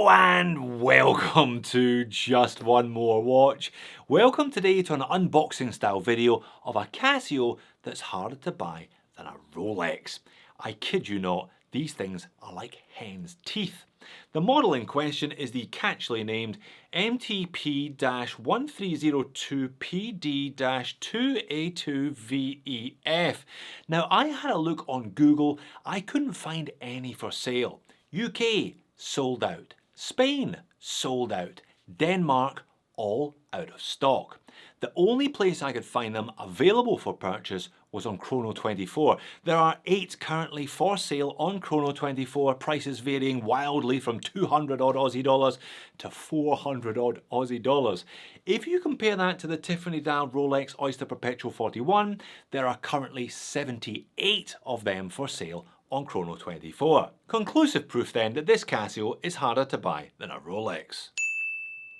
Hello and welcome to Just One More Watch. Welcome today to an unboxing style video of a Casio that's harder to buy than a Rolex. I kid you not, these things are like hen's teeth. The model in question is the catchily named MTP-1302PD-2A2VEF. Now I had a look on Google, I couldn't find any for sale. UK, sold out. Spain, sold out. Denmark, all out of stock. The only place I could find them available for purchase was on Chrono24. There are 8 currently for sale on Chrono24, prices varying wildly from 200 odd Aussie dollars to 400 odd Aussie dollars. If you compare that to the Tiffany dial Rolex Oyster Perpetual 41, there are currently 78 of them for sale on Chrono24. Conclusive proof then that this Casio is harder to buy than a Rolex.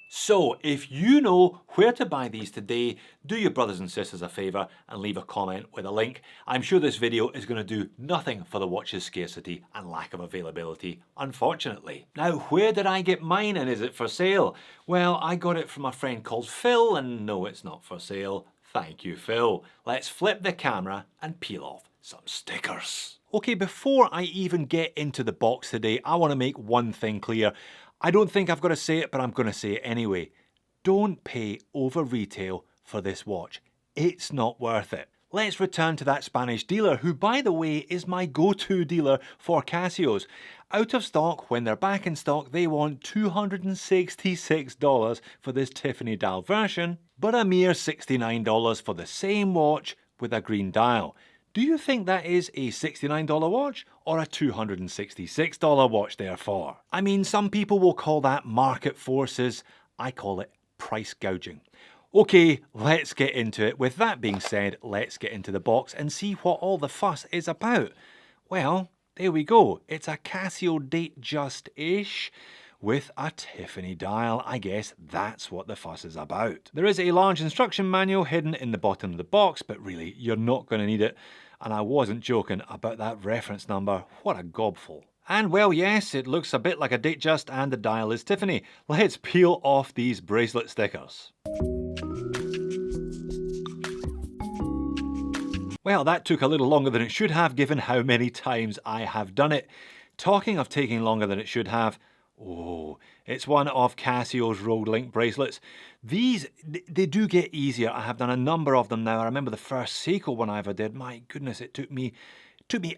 So if you know where to buy these today, do your brothers and sisters a favour and leave a comment with a link. I'm sure this video is going to do nothing for the watch's scarcity and lack of availability, unfortunately. Now, where did I get mine and is it for sale? Well, I got it from a friend called Phil, and no, it's not for sale. Thank you, Phil. Let's flip the camera and peel off some stickers. Okay, before I even get into the box today, I want to make one thing clear. I don't think I've got to say it, but I'm going to say it anyway. Don't pay over retail for this watch. It's not worth it. Let's return to that Spanish dealer, who by the way is my go-to dealer for Casios. Out of stock, when they're back in stock, they want $266 for this Tiffany dial version, but a mere $69 for the same watch with a green dial. Do you think that is a $69 watch or a $266 watch therefore? I mean, some people will call that market forces. I call it price gouging. Okay, let's get into it. With that being said, let's get into the box and see what all the fuss is about. Well, there we go. It's a Casio Datejust-ish with a Tiffany dial. I guess that's what the fuss is about. There is a large instruction manual hidden in the bottom of the box, but really, you're not going to need it. And I wasn't joking about that reference number. What a gobful. And well, yes, it looks a bit like a Datejust and the dial is Tiffany. Let's peel off these bracelet stickers. Well, that took a little longer than it should have, given how many times I have done it. Talking of taking longer than it should have, oh, it's one of Casio's Road Link bracelets. These, they do get easier. I have done a number of them now. I remember the first Seiko one I ever did. My goodness, it took me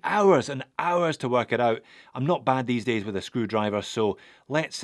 hours and hours to work it out. I'm not bad these days with a screwdriver, so let's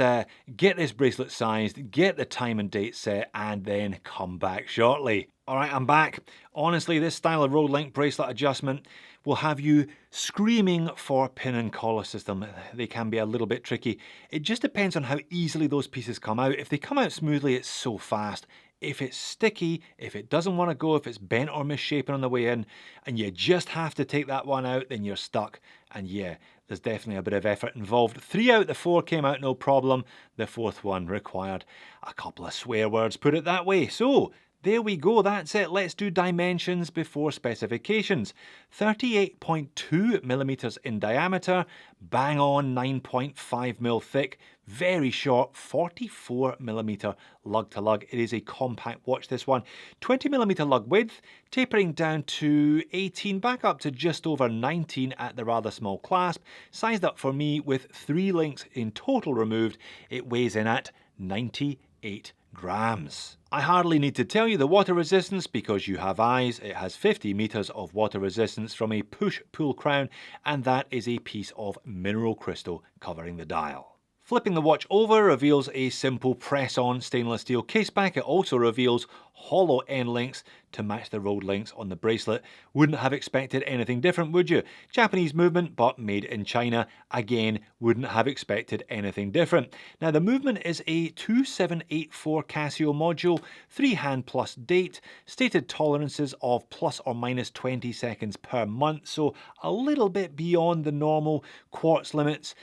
get this bracelet sized, get the time and date set, and then come back shortly. All right, I'm back. Honestly, this style of Road Link bracelet adjustment will have you screaming for pin and collar system. They can be a little bit tricky. It just depends on how easily those pieces come out. If they come out smoothly, it's so fast. If it's sticky, if it doesn't want to go, if it's bent or misshapen on the way in, and you just have to take that one out, then you're stuck. And yeah, there's definitely a bit of effort involved. 3 out of the 4 came out no problem. The 4th one required a couple of swear words, put it that way. So, there we go, that's it. Let's do dimensions before specifications. 38.2 millimeters in diameter, bang on 9.5 mil thick, very short, 44 millimeter lug to lug. It is a compact watch, this one. 20 millimeter lug width, tapering down to 18, back up to just over 19 at the rather small clasp. Sized up for me with 3 links in total removed. It weighs in at 98 grams. I hardly need to tell you the water resistance because you have eyes. It has 50 meters of water resistance from a push-pull crown, and that is a piece of mineral crystal covering the dial. Flipping the watch over reveals a simple press-on stainless steel caseback. It also reveals hollow end links to match the road links on the bracelet. Wouldn't have expected anything different, would you? Japanese movement, but made in China. Again, wouldn't have expected anything different. Now, the movement is a 2784 Casio module, 3-hand plus date, stated tolerances of plus or minus 20 seconds per month, so a little bit beyond the normal quartz limits.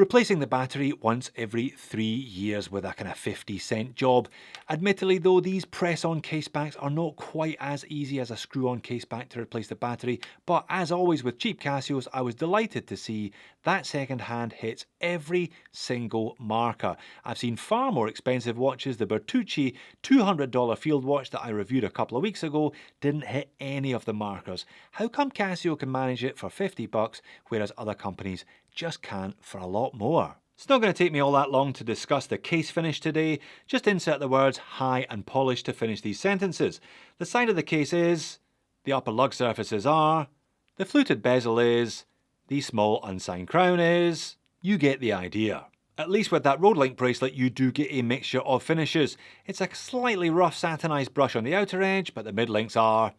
replacing the battery once every 3 years with a kind of 50-cent job. Admittedly though, these press-on case backs are not quite as easy as a screw-on case back to replace the battery, but as always with cheap Casios, I was delighted to see that second hand hits every single marker. I've seen far more expensive watches. The Bertucci $200 field watch that I reviewed a couple of weeks ago didn't hit any of the markers. How come Casio can manage it for 50 bucks, whereas other companies just can't for a lot more? It's not going to take me all that long to discuss the case finish today. Just insert the words high and polished to finish these sentences. The side of the case is, the upper lug surfaces are, the fluted bezel is, the small unsigned crown is. You get the idea. At least with that Rolex bracelet you do get a mixture of finishes. It's a slightly rough satinized brush on the outer edge, but the mid links are,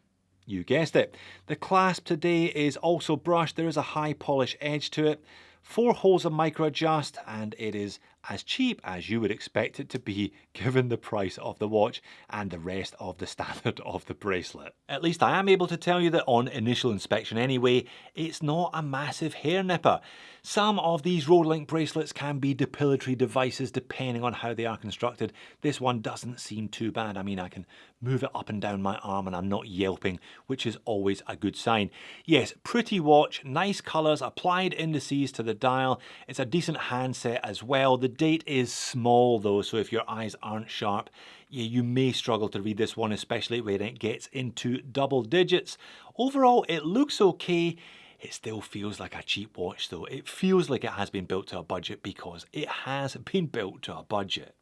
you guessed it. The clasp today is also brushed. There is a high polish edge to it. 4 holes of micro adjust, and it is as cheap as you would expect it to be given the price of the watch and the rest of the standard of the bracelet. At least I am able to tell you that on initial inspection anyway, it's not a massive hair nipper. Some of these Rolex bracelets can be depilatory devices depending on how they are constructed. This one doesn't seem too bad. I mean, I can move it up and down my arm and I'm not yelping, which is always a good sign. Yes, pretty watch, nice colours, applied indices to the dial. It's a decent handset as well. The date is small though, so if your eyes aren't sharp, yeah, you may struggle to read this one, especially when it gets into double digits. Overall, it looks okay. It still feels like a cheap watch though. It feels like it has been built to a budget because it has been built to a budget.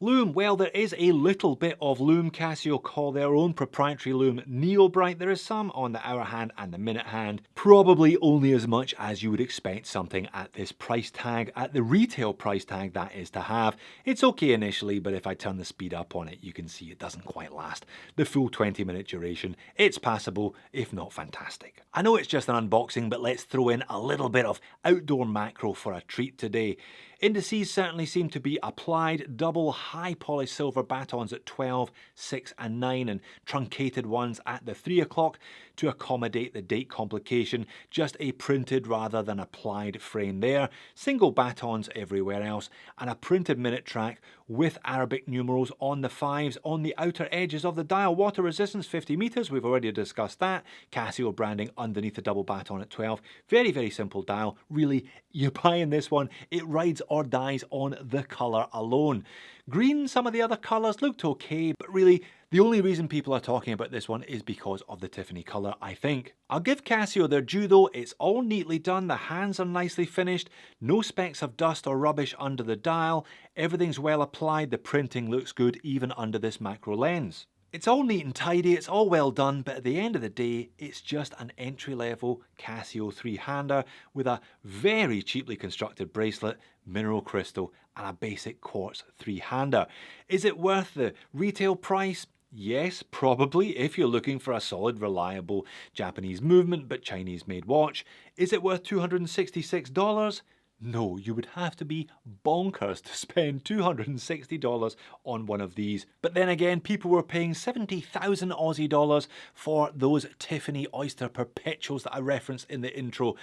Lume, well, there is a little bit of Lume. Casio call their own proprietary Lume Neo Bright. There is some on the hour hand and the minute hand. Probably only as much as you would expect something at this price tag, at the retail price tag that is to have. It's okay initially, but if I turn the speed up on it, you can see it doesn't quite last the full 20-minute duration. It's passable, if not fantastic. I know it's just an unboxing, but let's throw in a little bit of outdoor macro for a treat today. Indices certainly seem to be applied, double high polished silver batons at 12, 6 and 9 and truncated ones at the 3 o'clock to accommodate the date complication. Just a printed rather than applied frame there. Single batons everywhere else and a printed minute track with Arabic numerals on the 5s on the outer edges of the dial. Water resistance 50 meters, we've already discussed that. Casio branding underneath the double baton at 12. Very, very simple dial. Really, you're buying this one, it rides or dies on the colour alone. Green, some of the other colours looked okay, but really the only reason people are talking about this one is because of the Tiffany colour, I think. I'll give Casio their due though, it's all neatly done, the hands are nicely finished, no specks of dust or rubbish under the dial, everything's well applied, the printing looks good even under this macro lens. It's all neat and tidy, it's all well done, but at the end of the day, it's just an entry-level Casio 3-hander with a very cheaply constructed bracelet, mineral crystal, and a basic quartz 3-hander. Is it worth the retail price? Yes, probably, if you're looking for a solid, reliable Japanese movement but Chinese-made watch. Is it worth $266? No, you would have to be bonkers to spend $260 on one of these. But then again, people were paying 70,000 Aussie dollars for those Tiffany Oyster Perpetuals that I referenced in the intro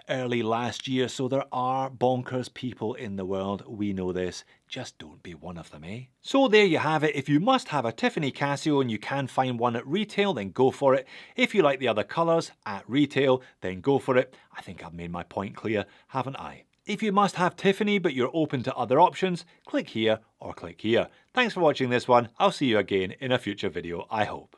early last year. So there are bonkers people in the world. We know this. Just don't be one of them, eh? So there you have it. If you must have a Tiffany Casio and you can find one at retail, then go for it. If you like the other colours at retail, then go for it. I think I've made my point clear, haven't I? If you must have Tiffany but you're open to other options, click here or click here. Thanks for watching this one. I'll see you again in a future video, I hope.